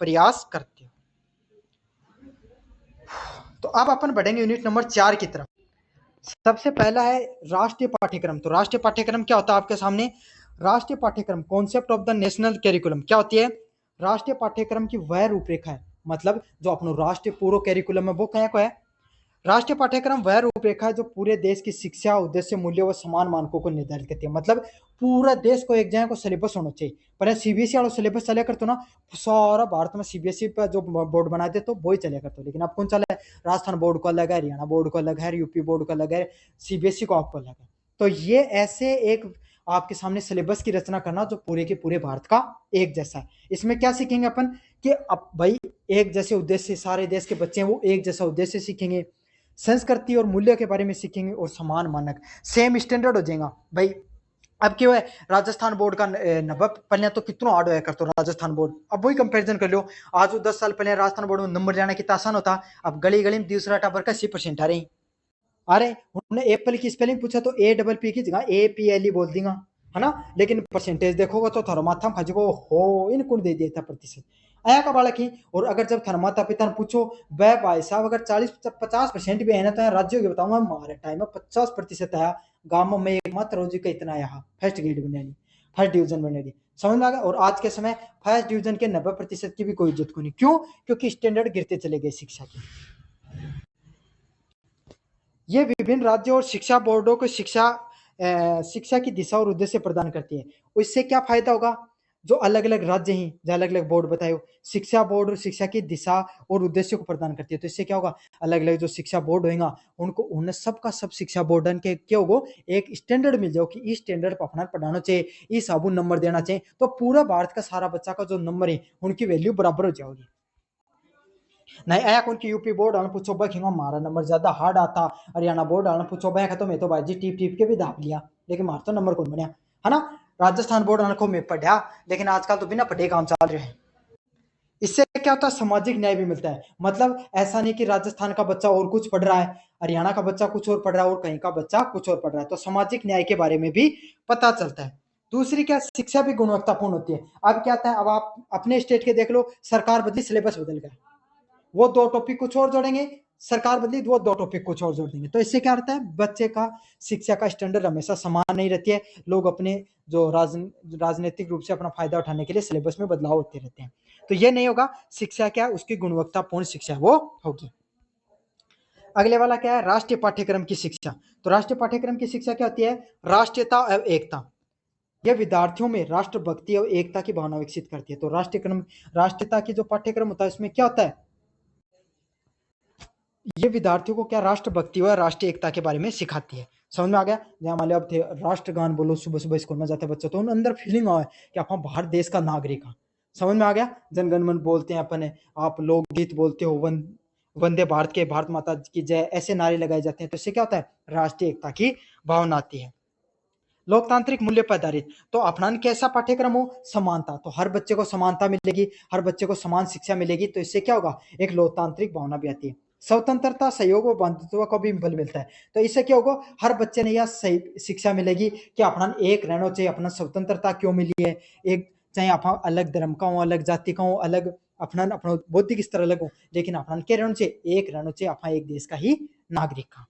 प्रयास करते हो। तो अब अपन बढ़ेंगे यूनिट नंबर 4 की तरफ। सबसे पहला है राष्ट्रीय पाठ्यक्रम। तो राष्ट्रीय पाठ्यक्रम क्या होता है आपके सामने? राष्ट्रीय पाठ्यक्रम, concept of the national curriculum, क्या होती है? राष्ट्रीय पाठ्यक्रम की वह रूपरेखा है, मतलब जो अपनो राष्ट्रीय पूर्व कैरिकुलम है वो क्या को है? राष्ट्रीय पाठ्यक्रम वह रूपरेखा है जो पूरे देश की शिक्षा, उद्देश्य, मूल्य व समान मानकों को निर्धारित करती है। मतलब पूरा देश को एक जगह को सिलेबस होना चाहिए। पहले सीबीएसई वाला सिलेबस चले करते ना, सारा भारत में सीबीएसई पर जो बोर्ड बना दे तो वही चले करते, लेकिन अब कौन चला है? राजस्थान बोर्ड को अलग है, हरियाणा बोर्ड को अलग है, यूपी बोर्ड को अलग है, सीबीएसई को आपको अलग है। तो ये ऐसे एक आपके सामने सिलेबस की रचना करना जो पूरे के पूरे भारत का एक जैसा है। इसमें क्या सीखेंगे अपन कि अब भाई एक जैसे उद्देश्य, सारे देश के बच्चे हैं वो एक जैसा उद्देश्य सीखेंगे, संस्कृति और मूल्य के बारे में सीखेंगे और समान मानक, सेम स्टैंडर्ड हो जाएगा भाई। अब क्यों है राजस्थान बोर्ड का नंबर पहले तो कितना हार्ड होया करते राजस्थान बोर्ड, अब वही कंपैरिजन कर लो। आज 10 साल पहले राजस्थान बोर्ड में नंबर जाना कितना आसान होता, अब गली गली में दूसरा टापर का 80% आ रही। अरे उन्होंने एप्पल की स्पेलिंग पूछा तो APP की जगह APL बोल देगा, है ना। लेकिन परसेंटेज देखोगे तो थारो माथा में खजको हो इन कौन दे दिया था प्रतिशत आया का बालक ही। और अगर जब थारा माता पिता ने पूछो वह भाई साहब अगर 40-50% भी है ना तो राज्यों के बताऊंगा हमारे टाइम में 50% आया, गांव में एकमात्र रोजी का इतना आया फर्स्ट ग्रेड बने ली, फर्स्ट डिवीजन बने ली, समझ में आ गया। और आज के समय फर्स्ट डिवीजन के 90% की भी कोई इज्जत को नहीं, क्यों? क्योंकि स्टैंडर्ड गिरते चले गए शिक्षा के। ये विभिन्न राज्यों और शिक्षा बोर्डों को शिक्षा की दिशा और उद्देश्य प्रदान करती है। इससे क्या फायदा होगा? जो अलग अलग राज्य हैं, जो अलग अलग बोर्ड बताए हो, शिक्षा बोर्ड और शिक्षा की दिशा और उद्देश्य को प्रदान करती है। तो इससे क्या होगा? अलग अलग जो शिक्षा बोर्ड होगा उनको उन्हें सबका सब शिक्षा बोर्ड के क्या होगा एक स्टैंडर्ड मिल जाओ कि इस स्टैंडर्ड पर अपना पढ़ाना चाहिए, इस हिसाब नंबर देना चाहिए, तो पूरा भारत का सारा बच्चा का जो नंबर है उनकी वैल्यू बराबर हो जाएगी। नहीं आया उनकी यूपी बोर्ड आने पूछो भाई खिंगा हमारा नंबर ज्यादा हार्ड आता, हरियाणा बोर्ड आने पूछो भाई तो मैं तो भाई जी टीप टीप के भी दाप लिया लेकिन मार तो नंबर कौन बनया, है ना। राजस्थान बोर्ड आने को मैं पढ़ा लेकिन आजकल तो बिना पढ़े काम चल रहे हैं। इससे क्या होता है? सामाजिक न्याय भी मिलता है। मतलब ऐसा नहीं कि राजस्थान का बच्चा और कुछ पढ़ रहा है, हरियाणा का बच्चा कुछ और पढ़ रहा है और कहीं का बच्चा कुछ और पढ़ रहा है, तो सामाजिक न्याय के बारे में भी पता चलता है। दूसरी क्या, शिक्षा भी गुणवत्तापूर्ण होती है। अब क्या होता है, अब आप अपने स्टेट के देख लो, सरकार बदली सिलेबस बदल गया, वो 2 टॉपिक कुछ और जोड़ेंगे, सरकार बदली वो 2 टॉपिक कुछ और जोड़ देंगे। तो इससे क्या होता है? बच्चे का शिक्षा का स्टैंडर्ड हमेशा समान नहीं रहती है। लोग अपने जो राजनीतिक रूप से अपना फायदा उठाने के लिए सिलेबस में बदलाव होते रहते हैं। तो ये नहीं होगा। शिक्षा क्या है? उसकी गुणवत्तापूर्ण शिक्षा वो होगी। अगले वाला क्या है? राष्ट्रीय पाठ्यक्रम की शिक्षा। तो राष्ट्रीय पाठ्यक्रम की शिक्षा क्या होती है? राष्ट्रीयता और एकता। यह विद्यार्थियों में राष्ट्रभक्ति और एकता की भावना विकसित करती है। तो राष्ट्रीयता की जो पाठ्यक्रम होता है उसमें क्या होता है? ये विद्यार्थियों को क्या राष्ट्रभक्ति व राष्ट्रीय एकता के बारे में सिखाती है। समझ में आ गया? जहाँ मान लो अब थे राष्ट्रगान बोलो सुबह सुबह स्कूल में जाते बच्चों तो उन अंदर फीलिंग आए कि आप भारत देश का नागरिक है। समझ में आ गया? जनगण मन बोलते हैं अपने, आप लोकगीत बोलते हो, वंदे भारत के, भारत माता की जय, ऐसे नारे लगाए जाते हैं। तो इससे क्या होता है? राष्ट्रीय एकता की भावना आती है। लोकतांत्रिक मूल्य पर आधारित। तो अपना कैसा पाठ्यक्रम हो? समानता। तो हर बच्चे को समानता मिलेगी, हर बच्चे को समान शिक्षा मिलेगी। तो इससे क्या होगा? एक लोकतांत्रिक भावना भी आती है। स्वतंत्रता, सहयोग और बंधुत्व को भी बल मिलता है। तो इससे क्या होगा? हर बच्चे ने यह सही शिक्षा मिलेगी कि अपना एक रहना चाहिए, अपना स्वतंत्रता क्यों मिली है, एक चाहे आप अलग धर्म का हो, अलग जाति का हो, अलग अपना अपना बौद्धिक स्तर अलग हो, लेकिन अपना क्या रहना चाहिए? एक रहना चाहिए, अपना एक देश का ही नागरिक का।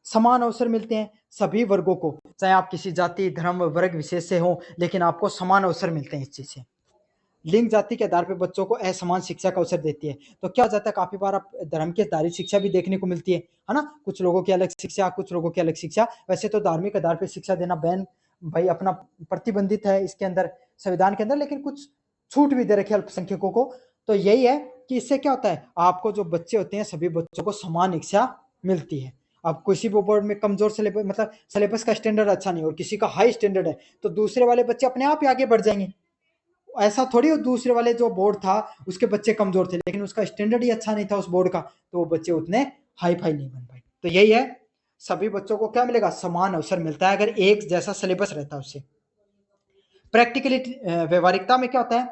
समान अवसर मिलते हैं सभी वर्गों को, चाहे आप किसी जाति, धर्म, वर्ग विशेष से हो, लेकिन आपको समान अवसर मिलते हैं इस चीज से। लिंग जाति के आधार पर बच्चों को असमान शिक्षा का अवसर देती है। तो क्या हो जाता है, काफी बार आप धर्म के आधारित शिक्षा भी देखने को मिलती है ना। कुछ लोगों की अलग शिक्षा, कुछ लोगों की अलग शिक्षा। वैसे तो धार्मिक आधार पर शिक्षा देना बैन भाई अपना प्रतिबंधित है इसके अंदर, संविधान के अंदर, लेकिन कुछ छूट भी दे रखी है अल्पसंख्यकों को। तो यही है कि इससे क्या होता है, आपको जो बच्चे होते हैं सभी बच्चों को समान शिक्षा मिलती है। अब किसी भी बोर्ड में कमजोर सिलेबस, मतलब सिलेबस का स्टैंडर्ड अच्छा नहीं और किसी का हाई स्टैंडर्ड है, तो दूसरे वाले बच्चे अपने आप ही आगे बढ़ जाएंगे। ऐसा थोड़ी हो दूसरे वाले जो बोर्ड था उसके बच्चे कमजोर थे लेकिन उसका स्टैंडर्ड ही अच्छा नहीं था उस बोर्ड का, तो वो बच्चे उतने हाई फाई नहीं बन पाए। तो यही है, सभी बच्चों को क्या मिलेगा? समान अवसर मिलता है अगर एक जैसा सिलेबस रहता है उससे। प्रैक्टिकलिटी, व्यवहारिकता में क्या होता है?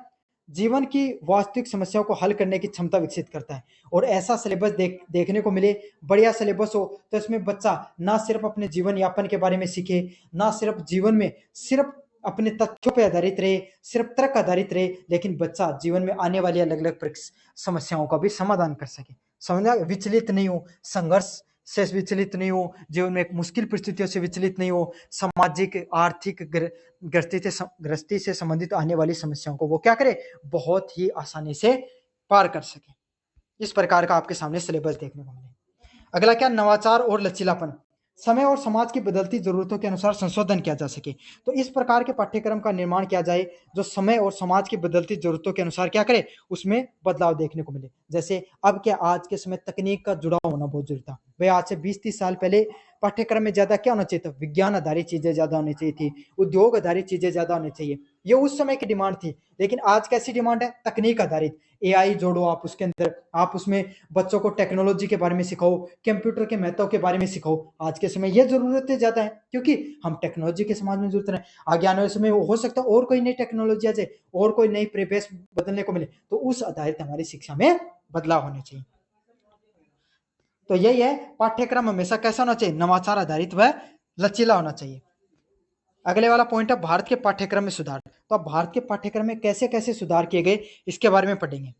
जीवन की वास्तविक समस्याओं को हल करने की क्षमता विकसित करता है। और ऐसा सिलेबस देखने को मिले, बढ़िया सिलेबस हो, तो इसमें बच्चा ना सिर्फ अपने जीवन यापन के बारे में सीखे, ना सिर्फ जीवन में सिर्फ अपने तथ्यों पे आधारित रहे, सिर्फ तर्क आधारित रहे, लेकिन बच्चा जीवन में आने वाली अलग अलग समस्याओं का भी समाधान कर सके। समझा? विचलित नहीं हो, संघर्ष से विचलित नहीं हो, जीवन में एक मुश्किल परिस्थितियों से विचलित नहीं हो, सामाजिक आर्थिक गृहस्थी से संबंधित आने वाली समस्याओं को वो क्या करे, बहुत ही आसानी से पार कर सके। इस प्रकार का आपके सामने सिलेबस देखने को मिले। अगला क्या, नवाचार और लचीलापन, समय और समाज की बदलती जरूरतों के अनुसार संशोधन किया जा सके। तो इस प्रकार के पाठ्यक्रम का निर्माण किया जाए जो समय और समाज की बदलती जरूरतों के अनुसार क्या करे, उसमें बदलाव देखने को मिले। जैसे अब क्या, आज के समय तकनीक का जुड़ाव होना बहुत जरूरी था भाई। आज से 20-30 साल पहले पाठ्यक्रम में ज्यादा क्या होना चाहिए था, विज्ञान आधारित चीजें ज्यादा होनी चाहिए थी, उद्योग आधारित चीजें ज्यादा होनी चाहिए। ये उस समय की डिमांड थी। लेकिन आज कैसी डिमांड है, तकनीक आधारित। एआई जोड़ो आप उसके अंदर, आप उसमें बच्चों को टेक्नोलॉजी के बारे में सिखाओ, कंप्यूटर के महत्व के बारे में सिखाओ। आज के समय ये जरूरतें ज्यादा है, क्योंकि हम टेक्नोलॉजी के समाज में जुड़ रहे हैं। आगे आने वाले समय हो सकता है और कोई नई टेक्नोलॉजी आ जाए, और कोई नई परिवेश बदलने को मिले, तो उस आधारित हमारी शिक्षा में बदलाव होने चाहिए। तो यही है, पाठ्यक्रम हमेशा कैसा होना चाहिए, नवाचार आधारित व लचीला होना चाहिए। अगले वाला पॉइंट है भारत के पाठ्यक्रम में सुधार। तो अब भारत के पाठ्यक्रम में कैसे कैसे सुधार किए गए, इसके बारे में पढ़ेंगे।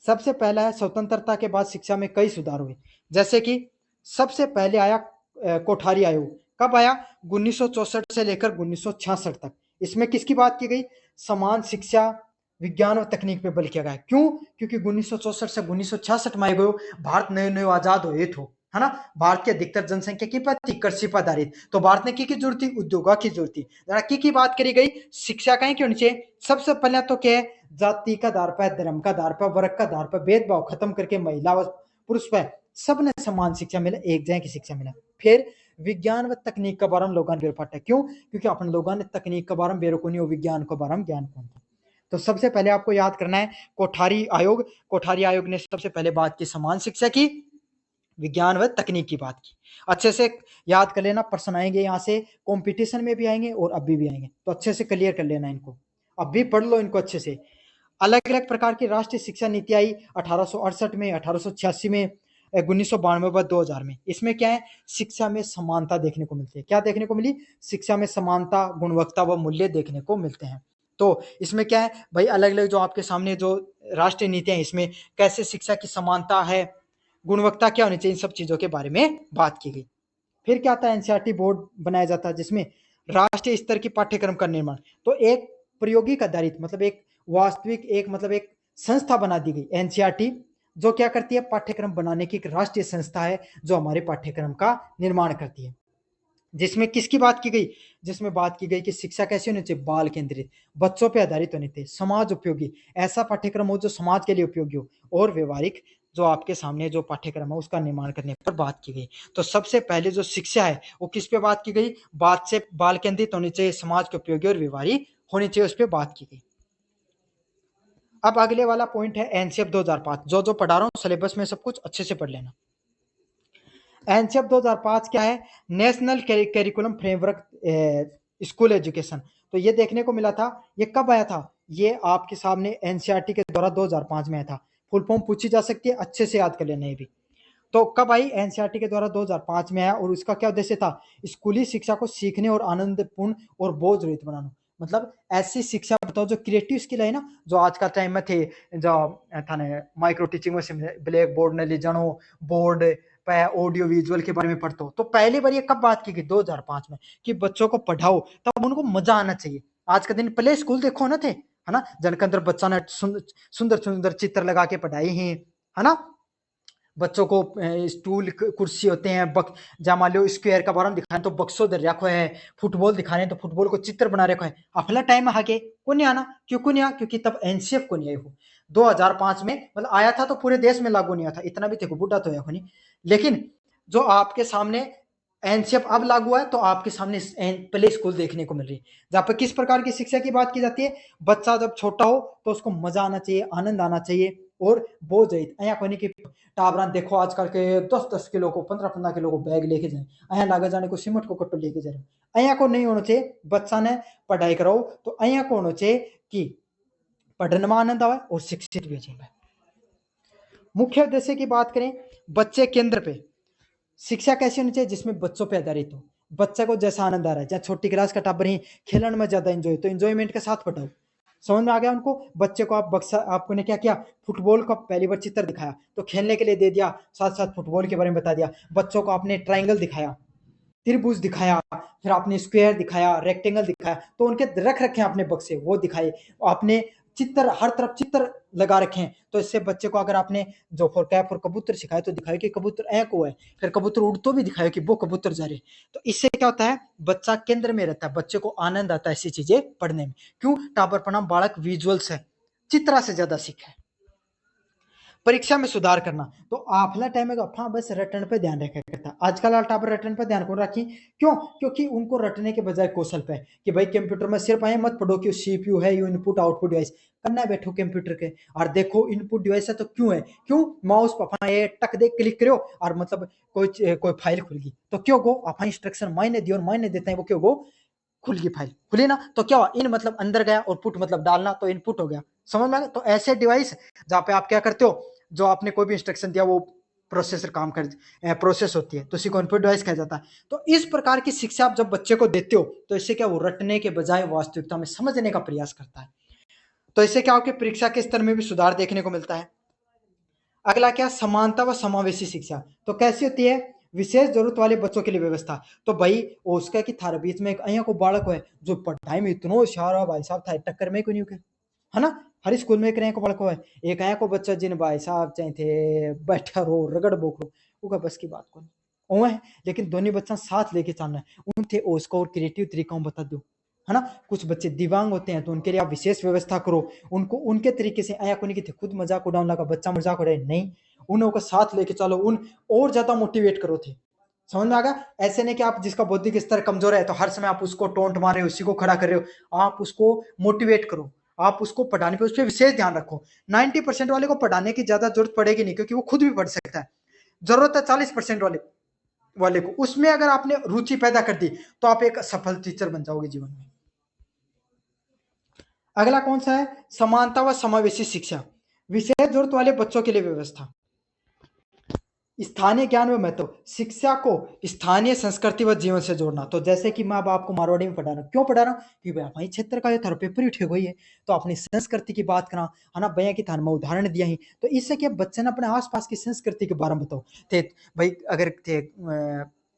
सबसे पहला है, स्वतंत्रता के बाद शिक्षा में कई सुधार हुए। जैसे कि सबसे पहले आया कोठारी आयोग। कब आया, 1964 से लेकर 1966 तक। इसमें किसकी बात की गई, समान शिक्षा, विज्ञान और तकनीक पे बल किया गया। क्यों, क्योंकि 1964 से 1966 में आए गए भारत नए नए आजाद हुए थे, है ना। भारत की अधिकतर जनसंख्या की पर थी, कृषि पर आधारित। तो भारत ने की जरूरत थी, उद्योगा की जरूरत थी। जरा की बात करी गई, शिक्षा कहीं क्यों होनी चाहिए। सबसे पहले तो क्या है, जाति का आधार पर, धर्म का आधार पर, वर्ग का आधार पर भेदभाव खत्म करके महिला व पुरुष पर सबने समान शिक्षा मिले, एक जगह की शिक्षा मिले। फिर विज्ञान व तकनीक का बारे में लोगों ने पाठा। क्यों, क्योंकि अपन लोगों ने तकनीक के बारे में बेरोकुनी और विज्ञान के बारे में ज्ञान कौन था। तो सबसे पहले आपको याद करना है कोठारी आयोग। कोठारी आयोग ने सबसे पहले बात की समान शिक्षा की, विज्ञान व तकनीक की बात की। अच्छे से याद कर लेना, प्रश्न आएंगे यहाँ से, कंपटीशन में भी आएंगे और अभी भी आएंगे, तो अच्छे से क्लियर कर लेना इनको, अभी पढ़ लो इनको अच्छे से। अलग अलग प्रकार की राष्ट्रीय शिक्षा नीति आई 1868 में, 1886 में, 1992 व 2000 में। इसमें क्या है, शिक्षा में समानता देखने को मिलती है। क्या देखने को मिली, शिक्षा में समानता, गुणवत्ता व मूल्य देखने को मिलते हैं। तो इसमें क्या है भाई, अलग अलग जो आपके सामने जो राष्ट्रीय नीतियां, इसमें कैसे शिक्षा की समानता है, गुणवत्ता क्या होनी चाहिए, इन सब चीजों के बारे में बात की गई। फिर क्या आता है, एनसीईआरटी बोर्ड बनाया जाता है जिसमें राष्ट्रीय स्तर की पाठ्यक्रम का निर्माण। तो एक प्रायोगिक आधारित, मतलब एक वास्तविक, एक मतलब एक संस्था बना दी गई एनसीईआरटी, जो क्या करती है, पाठ्यक्रम बनाने की एक राष्ट्रीय संस्था है जो हमारे पाठ्यक्रम का निर्माण करती है। जिसमें किसकी बात की गई, जिसमें बात की गई कि शिक्षा कैसी होनी चाहिए, बाल केंद्रित, बच्चों पे आधारित होनी चाहिए, समाज उपयोगी, ऐसा पाठ्यक्रम हो जो समाज के लिए उपयोगी हो, और व्यवहारिक जो आपके सामने जो पाठ्यक्रम है उसका निर्माण करने पर बात की गई। तो सबसे पहले जो शिक्षा है वो किस पे बात की गई, बात से बाल केंद्रित होनी चाहिए, समाज के उपयोगी और व्यवहारिक होनी चाहिए, उस पर बात की गई। अब अगले वाला पॉइंट है एनसीएफ 2005। जो जो पढ़ा रहा हूँ सिलेबस में सब कुछ अच्छे से पढ़ लेना। एनसीएफ 2005 क्या है, national curriculum framework school education. तो ये देखने को मिला था, ये कब आया था, ये आपके सामने एनसीईआरटी के द्वारा 2005 में आया था। फुल फॉर्म पूछी जा सकती है, अच्छे से याद कर लेना ये भी। तो कब आई, एनसीईआरटी के द्वारा 2005 में आया, और उसका क्या उद्देश्य था, स्कूली शिक्षा को सीखने और आनंदपूर्ण और बोझ रहित बनाना। मतलब ऐसी शिक्षा बताओ जो क्रिएटिव स्किल है ना, जो आज का टाइम में थे, जो था ना माइक्रो टीचिंग में ब्लैक बोर्ड ने ले जानो, बोर्ड पे ऑडियो विजुअल के बारे में पढ़ते हो। तो पहली बार ये कब बात की गई, 2005 में, कि बच्चों को पढ़ाओ तब उनको मजा आना चाहिए। आज का दिन प्ले स्कूल देखो ना थे, है ना, जिनके अंदर बच्चा ने सुंदर सुंदर चित्र लगा के पढ़ाई है ना। बच्चों को स्टूल कुर्सी होते हैं, जहाँ मान लो स्क्वायर का बारे में दिखाएं तो बक्सो दर रखो है, फुटबॉल दिखा रहे हैं तो फुटबॉल को चित्र बना रखो है। अपना टाइम में आके को नहीं आना, क्यों को नहीं आया, क्योंकि तब एनसीएफ को नहीं आई हो। 2005 में मतलब आया था तो पूरे देश में लागू नहीं आया था, इतना भी थे बुढ़ा तो है नहीं। लेकिन जो आपके सामने एनसीएफ अब लागू है, तो आपके सामने प्ले स्कूल देखने को मिल रही है, जहाँ पर किस प्रकार की शिक्षा की बात की जाती है, बच्चा जब छोटा हो तो उसको मजा आना चाहिए, आनंद आना चाहिए, और बोझ रहित। अया कोनी की टाबरा देखो आजकल के 10-10 किलो को, 15-15 किलो को बैग लेके जाए, अया लागे जाने को सीमेंट को कट्टो लेके जा रहे। अया को नहीं होना चाहिए, बच्चा ने पढ़ाई कराओ तो अया को होना चाहिए कि पढ़ने में आनंद आवे और शिक्षित भी चाहिए। मुख्य उद्देश्य की बात करें, बच्चे केंद्र पे शिक्षा कैसी होनी चाहिए, जिसमें बच्चों पे आधारित हो। बच्चा को जैसा आनंद आ रहा है, चाहे छोटी क्लास का टाबर ही खेलने में ज्यादा एंजॉय, तो एंजॉयमेंट के साथ पढ़ाओ। समझ में आ गया उनको? बच्चे को आप बक्सा आपको ने क्या किया, फुटबॉल का पहली बार चित्र दिखाया तो खेलने के लिए दे दिया, साथ साथ फुटबॉल के बारे में बता दिया। बच्चों को आपने ट्राइंगल दिखाया, त्रिभुज दिखाया, फिर आपने स्क्वायर दिखाया, रेक्टेंगल दिखाया, तो उनके रख रखे हैं आपने बक्से, वो दिखाए। आपने चित्र, हर तरफ चित्र लगा रखे हैं, तो इससे बच्चे को अगर आपने जो फॉर कैप और कबूतर सिखाया तो दिखाया कि कबूतर ऐ को है, फिर कबूतर उड़ तो भी दिखाया कि वो कबूतर जा रहे। तो इससे क्या होता है, बच्चा केंद्र में रहता है, बच्चे को आनंद आता है ऐसी चीजें पढ़ने में। क्यों? टाबर प्रणाम बालक विजुअल्स है, चित्रा से ज्यादा सीखा है। परीक्षा में सुधार करना, तो आफला टाइम में अफा बस रटन पे ध्यान रखा करता। आजकल टाबर रटन पे ध्यान कौन रखी? क्यों? क्योंकि उनको रटने के बजाय कौशल पे है कि भाई कंप्यूटर में सिर्फ आए मत पढ़ो कि सीपीयू है, यू इनपुट आउटपुट डिवाइस करना बैठो कंप्यूटर के, और देखो इनपुट डिवाइस है तो क्यों है, क्यों माउस पर ये टक दे क्लिक करो और मतलब कोई फाइल खुल गई तो क्यों गो आप इंस्ट्रक्शन मायने दियो और मायने देते हैं वो क्यों गो खुल गई फाइल, खुली ना तो क्या हुआ, इन मतलब अंदर गया और पुट मतलब डालना, तो इनपुट हो गया। समझ में आ गया? तो ऐसे डिवाइस जहाँ पे आप क्या करते हो, जो आपने कोई भी इंस्ट्रक्शन दिया वो प्रोसेसर काम कर प्रोसेस होती है, तो इसी को इनपुट डिवाइस कहा जाता है। तो इस प्रकार की शिक्षा आप जब बच्चे को देते हो तो इससे क्या, वो रटने के बजाय वास्तविकता में समझने का प्रयास करता है। तो इससे क्या हो कि परीक्षा के स्तर में भी सुधार देखने को मिलता है। अगला क्या, समानता व समावेशी शिक्षा, तो कैसी होती है, विशेष जरूरत वाले बच्चों के लिए व्यवस्था। तो भाई उसका कि थारे बीच में एक अहिया को बालक है जो पढ़ाई में इतना होशियार है भाई साहब, थारे टक्कर में कोई नहीं होके, है ना? हर स्कूल में एक अहिया को बालक है, एक अहिया को बच्चा जिन भाई साहब चाहे थे बैठा रो रगड़ बोकरो, उनका बस की बात कौन ओ है। लेकिन दोनों बच्चा साथ लेके चलना है, उन थे उसको और क्रिएटिव तरीका बता दो, है ना? कुछ बच्चे दिव्यांग होते हैं तो उनके लिए आप विशेष व्यवस्था करो, उनको उनके तरीके से आया कोनी की खुद मजाक उड़ाने लगा, बच्चा मजाक उड़ाए नहीं, उन्हें को साथ लेके चलो, उन और ज्यादा मोटिवेट करो थे। समझ में आ गया? ऐसे नहीं कि आप जिसका बौद्धिक स्तर कमजोर है तो हर समय आप उसको टोंट मार रहे हो, उसी को खड़ा कर रहे हो, आप उसको मोटिवेट करो, आप उसको पढ़ाने पे उस पर विशेष ध्यान रखो। 90% वाले को पढ़ाने की ज्यादा जरूरत पड़ेगी नहीं क्योंकि वो खुद भी पढ़ सकता है, जरूरत है 40% वाले को, उसमें अगर आपने रुचि पैदा कर दी तो आप एक सफल टीचर बन जाओगे जीवन में। अगला कौन सा है, समानता व समावेशी शिक्षा, विशेष जरूरत वाले बच्चों के लिए व्यवस्था। स्थानीय ज्ञान व महत्व, शिक्षा को स्थानीय संस्कृति व जीवन से जोड़ना। तो जैसे कि मैं अब आपको मारवाड़ी में पढ़ा रहा हूँ, क्यों पढ़ा रहा हूँ कि भाई हमारे क्षेत्र का ये थारा पेपर ही उठे हुई है, तो अपनी संस्कृति की बात करा, है ना? भैया की थार में उदाहरण दिया ही, तो इससे क्या बच्चे ने अपने आसपास की संस्कृति के बारे में बताओ थे। भाई अगर थे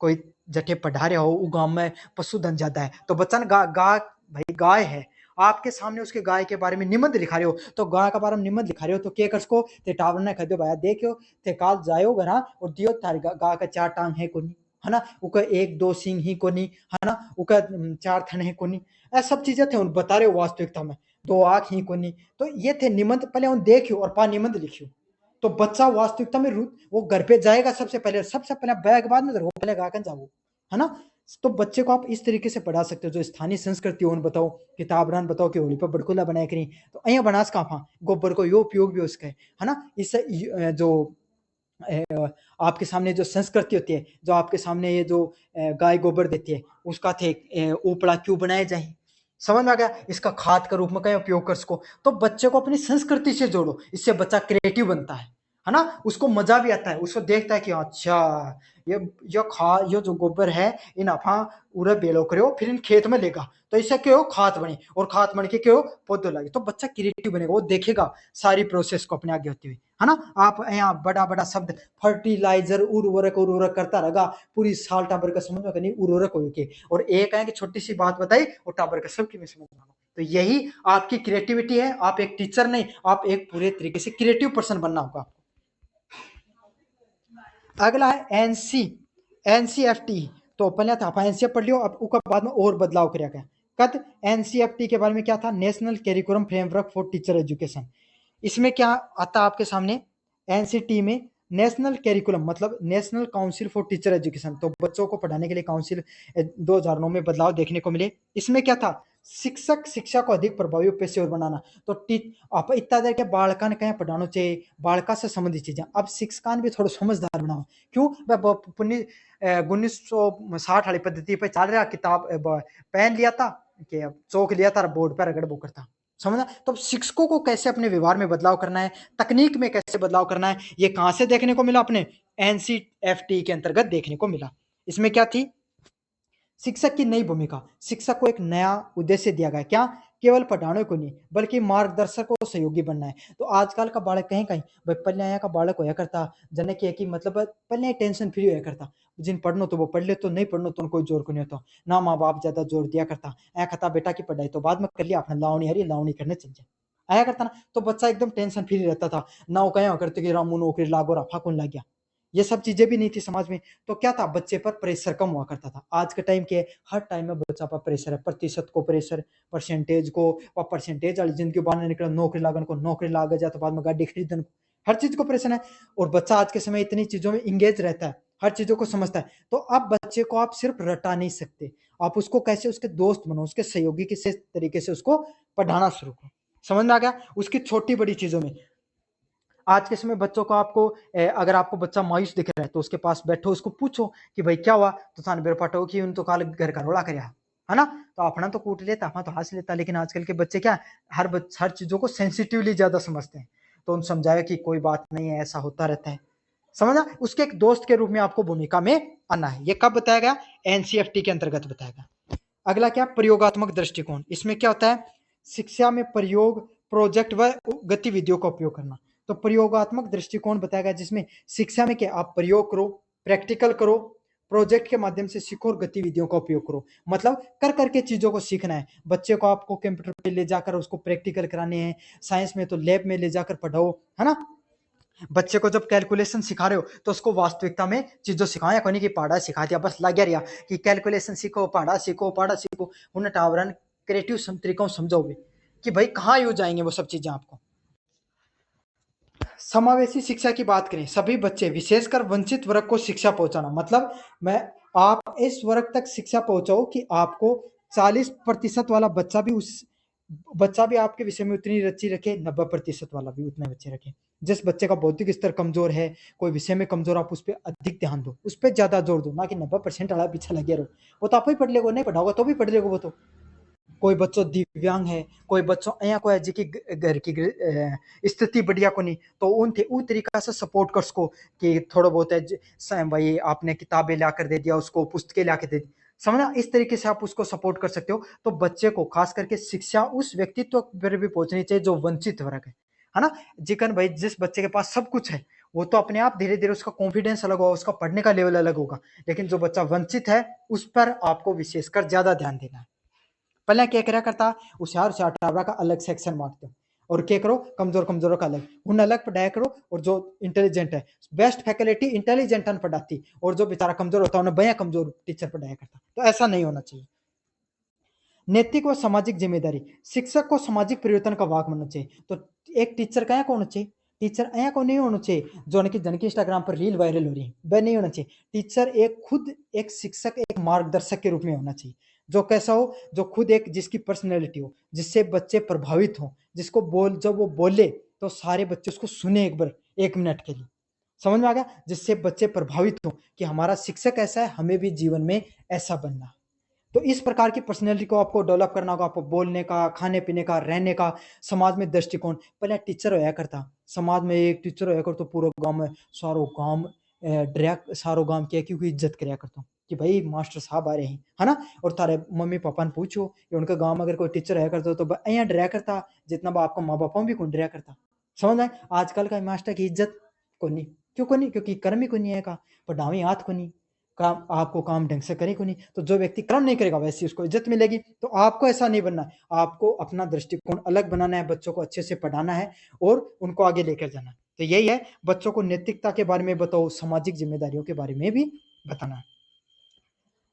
कोई जटे पढ़ा रहे हो वो गांव में पशुधन ज्यादा है तो बच्चा ने भाई गाय है, आपके सामने उसके गाय के बारे में निबंध लिखा रहे हो, तो गाय के बारे में निबंध लिखा रहे हो तो के कर को ते टावर ने कह दो भाई देखो ते काल जायो घर और दियो थारी गाय का 4 टांग है कोनी, है ना? उका 1-2 सींग ही कोनी, है ना? उका 4 थन है कोनी, ऐसा सब चीजें थे उन बता रहे हो वास्तविकता में 2 आंख ही कोनी। तो ये थे निबंध, पहले उन देखियो और पा निबंध लिखियो, तो बच्चा वास्तविकता में वो घर पे जाएगा सबसे पहले बैग बाद में पहले गा कर जाओ, है ना? तो बच्चे को आप इस तरीके से पढ़ा सकते हो, जो स्थानीय संस्कृति उन बताओ, किताब रान बताओ कि होली पर बड़कुला बनाए करी, तो अहिया बनास कहाँ गोबर को यो उपयोग भी उसका है ना? इससे जो आपके सामने जो संस्कृति होती है, जो आपके सामने ये जो गाय गोबर देती है उसका थे उपड़ा क्यों बनाया जाए, समझ में आ गया? इसका खाद का रूप में कहीं उपयोग कर सको, तो बच्चे को अपनी संस्कृति से जोड़ो, इससे बच्चा क्रिएटिव बनता है ना? उसको मजा भी आता है, उसको देखता है कि अच्छा ये ये जो गोबर है इन अफा उरे बेलो करो फिर इन खेत में लेगा, तो इससे क्यों खाद बने और खाद बन के क्यों पौधे लगे, तो बच्चा क्रिएटिव बनेगा, वो देखेगा सारी प्रोसेस को अपने आगे होती हुई, है ना? आप यहाँ बड़ा बड़ा शब्द फर्टिलाइजर उर्वरक उर्वरक करता रहेगा, पूरी साल टाबर का समझ में नहीं उर्वरक हो के, और एक है कि छोटी सी बात बताई और टाबर का सबकी में समझ में। तो यही आपकी क्रिएटिविटी है, आप एक टीचर नहीं, आप एक पूरे तरीके से क्रिएटिव पर्सन बनना होगा। अगला है एनसीएफटी, तो पहले था एनसीएफ पढ़ लियो, अब उसके बाद में और बदलाव किया गया। कद एनसीएफटी के बारे में क्या था, national curriculum framework for teacher education. इसमें क्या आता आपके सामने, एनसीटी में नेशनल कैरिकुलम मतलब national council for teacher education, तो बच्चों को पढ़ाने के लिए काउंसिल 2009 में बदलाव देखने को मिले। इसमें क्या था, शिक्षक शिक्षा को अधिक प्रभावी और पेशेवर बनाना, तो आप इतना देर के बालका ने कहीं पढ़ाना चाहिए, बालका से संबंधित चीजें, अब शिक्षकान भी थोड़ा समझदार बनाओ। क्यों? 1960 वाली पद्धति पे चल रहा, किताब पेन लिया था कि चौक लिया था बोर्ड पर रगड़ वो करता, समझना? तो शिक्षकों को कैसे अपने व्यवहार में बदलाव करना है, तकनीक में कैसे बदलाव करना है, ये कहां से देखने को मिला, अपने एनसीएफटी के अंतर्गत देखने को मिला। इसमें क्या थी, शिक्षक की नई भूमिका, शिक्षक को एक नया उद्देश्य दिया गया है। क्या? केवल पढ़ाने को नहीं, बल्कि मार्गदर्शक और सहयोगी बनना है। तो आजकल का बालक कहीं-कहीं भाई पहले यहाँ का बालक होया करता, जने कि है कि मतलब पहले टेंशन फ्री होया करता। जिन पढ़नो तो वो पढ़ ले, तो नहीं पढ़नो तो कोई जोर को नहीं होता। ना माँ-बाप ज़्यादा जोर दिया करता। ऐ कहता बेटा की पढ़ाई तो बाद में कर लिया, आपने लावणी आ रही, लावणी करने चल जा। आया करता ना, तो बच्चा एकदम टेंशन फ्री रहता था। ना वो कहें करते कि रामू नौकरी लागो, रफा कौन लग गया। ये सब चीज़ें भी नहीं थी समाज में। तो क्या था, बच्चे पर प्रेशर कम हुआ करता था। आज के टाइम के हर टाइम में बच्चा पर प्रेशर है, प्रतिशत को प्रेशर, परसेंटेज को, और परसेंटेज वाली जिंदगी बाहर निकला, नौकरी लागन को, नौकरी लाग जाए तो बाद में गाड़ी खरीदन को, हर चीज को प्रेशर है। और बच्चा आज के समय इतनी चीजों में इंगेज रहता है, हर चीजों को समझता है। तो अब बच्चे को आप सिर्फ रटा नहीं सकते, आप उसको कैसे उसके दोस्त बनो, उसके सहयोगी किस तरीके से उसको पढ़ाना शुरू करो। समझ में आ गया? उसकी छोटी बड़ी चीजों में। आज के समय बच्चों को आपको अगर आपको बच्चा मायूस दिख रहा है तो उसके पास बैठो, उसको पूछो कि भाई क्या हुआ, तो थाने बेर पाटो कि उन तो काल घर का रोला करया, है ना? तो अपना तो कूट लेता, अपना तो हंस लेता। लेकिन आजकल के बच्चे क्या, हर चीजों को सेंसिटिवली ज्यादा समझते हैं। तो उन समझाया कि कोई बात नहीं है, ऐसा होता रहता है। समझा? उसके एक दोस्त के रूप में आपको भूमिका में आना है। ये कब बताया गया? एनसीएफटी के अंतर्गत बताया गया। अगला क्या? प्रयोगात्मक दृष्टिकोण। इसमें क्या होता है? शिक्षा में प्रयोग, प्रोजेक्ट व गतिविधियों का उपयोग करना। तो प्रयोगात्मक दृष्टिकोण बताया गया, जिसमें शिक्षा में क्या, आप प्रयोग करो, प्रैक्टिकल करो, प्रोजेक्ट के माध्यम से सीखो और गतिविधियों का उपयोग करो। मतलब कर करके चीजों को सीखना है। बच्चे को आपको कंप्यूटर पे ले जाकर उसको प्रैक्टिकल कराने हैं, साइंस में तो लैब में ले जाकर पढ़ाओ, है ना? बच्चे को जब कैलकुलेशन सिखा रहे हो तो उसको वास्तविकता में चीजों सिखाओ, या कोई नहीं कि पहाड़ा सिखा दिया बस लग गया कि कैलकुलेशन सीखो, पहाड़ा सीखो, पहाड़ा सीखो। उन्हें टावरन क्रिएटिव तरीकों समझाओ भी कि भाई कहाँ यूज आएंगे वो सब चीजें आपको। समावेशी शिक्षा की बात करें, सभी बच्चे विशेषकर वंचित वर्ग को शिक्षा पहुंचाना। मतलब मैं आप इस वर्ग तक शिक्षा पहुंचाओ कि आपको 40% वाला बच्चा भी आपके विषय में उतनी रुचि रखे, 90% वाला भी उतने बच्चे रखे। जिस बच्चे का बौद्धिक स्तर कमजोर है, कोई विषय में कमजोर, आप उस पर अधिक ध्यान दो, उस पर ज्यादा जोर दो, ना कि 90% वाला पीछे लगे रहो। वो तो आप ही पढ़ लेगा, नहीं पढ़ाओगे तो भी पढ़ लेगा वो तो। कोई बच्चों दिव्यांग है, कोई बच्चों अया को है जी की घर की स्थिति बढ़िया को नहीं, तो उन थे उ तरीका से सपोर्ट कर सको कि थोड़ा बहुत है भाई आपने किताबें ला कर दे दिया, उसको पुस्तकें ला के दे दी। समझना? इस तरीके से आप उसको सपोर्ट कर सकते हो। तो बच्चे को खास करके शिक्षा उस व्यक्तित्व पर भी पहुंचनी चाहिए जो वंचित वर्ग है ना? जिकन भाई जिस बच्चे के पास सब कुछ है, वो तो अपने आप धीरे धीरे उसका कॉन्फिडेंस अलग होगा, उसका पढ़ने का लेवल अलग होगा। लेकिन जो बच्चा वंचित है, उस पर आपको विशेषकर ज्यादा ध्यान देना है। पहले क्या करा करता, होशियार होशियार टाबरा का अलग सेक्शन बांटते हो, और क्या करो, कमजोर कमजोरों का अलग, उन अलग पढ़ाया करो। और जो इंटेलिजेंट है, बेस्ट फैकल्टी इंटेलिजेंट पढ़ाती, और जो बेचारा कमजोर होता है उन्हें भैया कमजोर टीचर पढ़ाया करता। तो ऐसा नहीं होना चाहिए। नैतिक व सामाजिक जिम्मेदारी, शिक्षक को सामाजिक परिवर्तन का वाहक बनना चाहिए। तो एक टीचर का होना चाहिए, टीचर ऐसा को नहीं होना चाहिए जो जनकी इंस्टाग्राम पर रील वायरल हो रही है, वह नहीं होना चाहिए। टीचर एक खुद एक शिक्षक, एक मार्गदर्शक के रूप में होना चाहिए। जो कैसा हो, जो खुद एक जिसकी पर्सनैलिटी हो, जिससे बच्चे प्रभावित हो, जिसको बोल जब वो बोले तो सारे बच्चे उसको सुने एक बार, 1 मिनट के लिए। समझ में आ गया? जिससे बच्चे प्रभावित हो कि हमारा शिक्षक ऐसा है, हमें भी जीवन में ऐसा बनना। तो इस प्रकार की पर्सनैलिटी को आपको डेवलप करना होगा, आपको बोलने का, खाने पीने का, रहने का, समाज में दृष्टिकोण। पहले टीचर होया करता, समाज में एक टीचर होया करता, पूरा गांव में सारो गांव डरा, सारो गांव के क्योंकि इज्जत कराया करता कि भाई मास्टर साहब आ रहे हैं, है ना? और तारे मम्मी पापा ने पूछो कि उनके गांव में अगर कोई टीचर रहा करता तो यहाँ डरा करता, जितना आपको माँ बापा भी कौन डरा करता। समझ आए? आजकल का मास्टर की इज्जत को नहीं, क्यों को नहीं? क्योंकि कर्म ही को नहीं है का, पढ़ावी हाथ को नहीं, काम आपको काम ढंग से करे को नहीं। तो जो व्यक्ति कर्म नहीं करेगा वैसे उसको इज्जत मिलेगी। तो आपको ऐसा नहीं बनना है, आपको अपना दृष्टिकोण अलग बनाना है, बच्चों को अच्छे से पढ़ाना है और उनको आगे लेकर जाना है। तो यही है, बच्चों को नैतिकता के बारे में बताओ, सामाजिक जिम्मेदारियों के बारे में भी बताना है।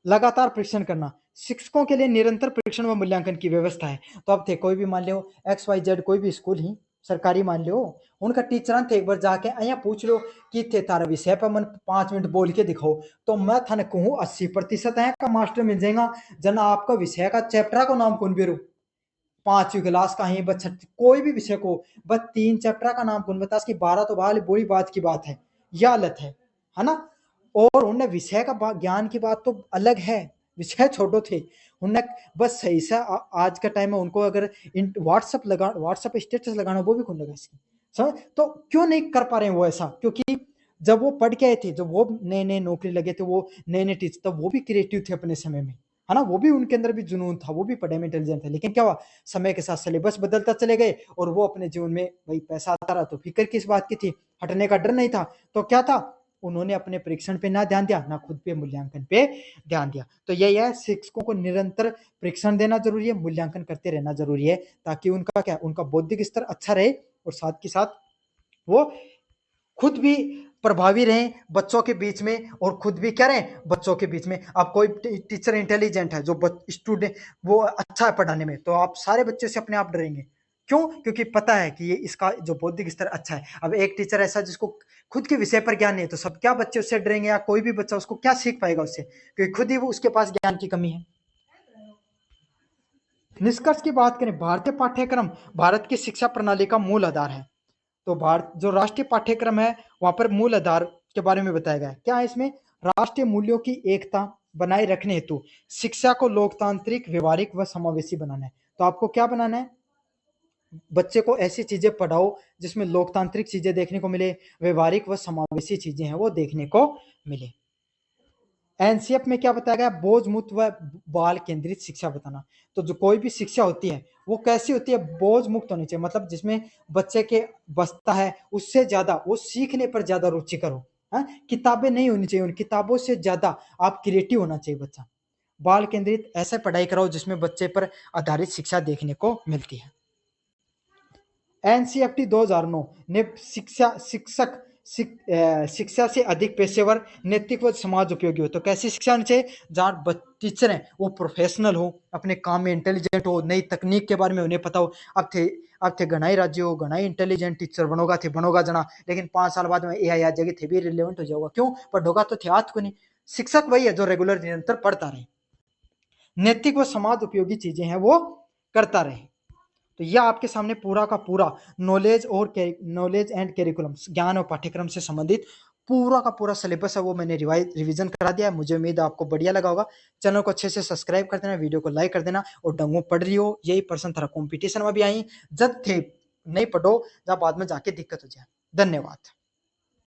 लगातार परीक्षण करना, शिक्षकों के लिए निरंतर परीक्षण व मूल्यांकन की व्यवस्था है। तो अब थे कोई भी मान लो XYZ कोई भी स्कूल ही सरकारी मान लो, उनका टीचर थे एक बार जाके अया पूछ लो कि थे तारा विषय पर मन 5 मिनट बोल के दिखाओ, तो मैं थाने कहूँ 80% है का मास्टर मिल जाएगा जना आपका विषय का चैप्टर का नाम कौन बेरू, 5वीं क्लास का ही बच्चा कोई भी विषय को बस 3 चैप्टर का नाम कौन बता, इसकी 12 तो बाल बड़ी बात की बात है, यह अलग है ना? और उन्हें विषय का ज्ञान की बात तो अलग है, विषय छोटो थे उन्हें, बस सही से आज का टाइम में उनको अगर व्हाट्सएप स्टेटस लगाना वो भी कौन लगा इसकी, समझ? तो क्यों नहीं कर पा रहे हैं वो ऐसा? क्योंकि जब वो पढ़ के आए थे, जब वो नए नए नौकरी लगे थे, वो नए नए टीचर, तब वो भी क्रिएटिव थे अपने समय में, है ना, वो भी उनके अंदर भी जुनून था, वो भी पढ़ने में इंटेलिजेंट थे, लेकिन क्या हुआ, समय के साथ सिलेबस बदलता चले गए और वो अपने जीवन में भाई पैसा आता रहा तो फिक्र किस बात की थी, हटने का डर नहीं था, तो क्या था, उन्होंने अपने परीक्षण पे ना ध्यान दिया, ना खुद पे मूल्यांकन पे ध्यान दिया। तो यही है, शिक्षकों को निरंतर परीक्षण देना जरूरी है, मूल्यांकन करते रहना जरूरी है, ताकि उनका क्या, उनका बौद्धिक स्तर अच्छा रहे और साथ के साथ वो खुद भी प्रभावी रहें बच्चों के बीच में और खुद भी क्या रहें बच्चों के बीच में। अब कोई टीचर इंटेलिजेंट है, जो स्टूडेंट वो अच्छा है पढ़ाने में, तो आप सारे बच्चे से अपने आप डरेंगे। क्यों? क्योंकि पता है कि ये इसका जो बौद्धिक स्तर अच्छा है। अब एक टीचर ऐसा जिसको खुद के विषय पर ज्ञान नहीं है, तो सब क्या बच्चे उससे डरेंगे, या कोई भी बच्चा उसको क्या सीख पाएगा उससे, क्योंकि खुद ही वो उसके पास ज्ञान की कमी है। निष्कर्ष की बात करें, भारतीय पाठ्यक्रम भारत की शिक्षा प्रणाली का मूल आधार है। तो भारत जो राष्ट्रीय पाठ्यक्रम है, वहां पर मूल आधार के बारे में बताया गया है। क्या है इसमें? राष्ट्रीय मूल्यों की एकता बनाए रखने हेतु शिक्षा को लोकतांत्रिक, व्यवहारिक व समावेशी बनाना है। तो आपको क्या बनाना है? बच्चे को ऐसी चीजें पढ़ाओ जिसमें लोकतांत्रिक चीजें देखने को मिले, व्यवहारिक व समावेशी चीजें हैं वो देखने को मिले। एनसीएफ में क्या बताया गया? बोझ मुक्त व बाल केंद्रित शिक्षा बताना। तो जो कोई भी शिक्षा होती है वो कैसी होती है? बोझ मुक्त होनी चाहिए, मतलब जिसमें बच्चे के बसता है उससे ज्यादा वो सीखने पर ज्यादा रुचि करो। हाँ, किताबें नहीं होनी चाहिए, उन किताबों से ज्यादा आप क्रिएटिव होना चाहिए बच्चा। बाल केंद्रित ऐसे पढ़ाई कराओ जिसमें बच्चे पर आधारित शिक्षा देखने को मिलती है। एनसीएफटी 2009 ने शिक्षा से अधिक पेशेवर, नैतिक व समाज उपयोगी हो। तो कैसी शिक्षा होनी चाहिए? जहाँ टीचर हैं वो प्रोफेशनल हो, अपने काम में इंटेलिजेंट हो, नई तकनीक के बारे में उन्हें पता हो। अब थे गणाई राज्य हो, गणाई इंटेलिजेंट टीचर बनोगा जना, लेकिन 5 साल बाद में एआई आ जाएगी, थे भी रिलेवेंट हो जाओगा। क्यों? पढ़ोगा तो थे हाथ को नहीं। शिक्षक वही है जो रेगुलर निरंतर पढ़ता रहे, नैतिक व समाज उपयोगी चीजें हैं वो करता रहे। तो यह आपके सामने पूरा का पूरा नॉलेज एंड कैरिकुलम, ज्ञान और पाठ्यक्रम से संबंधित पूरा का पूरा सिलेबस है वो मैंने रिवीजन करा दिया है। मुझे उम्मीद है आपको बढ़िया लगा होगा। चैनल को अच्छे से सब्सक्राइब कर देना, वीडियो को लाइक कर देना, और डंगो पढ़ रही हो, यही पर्सन तरह कॉम्पिटिशन में भी आई जब थे नहीं पढ़ो, जब बाद में जाके दिक्कत हो जाए। धन्यवाद।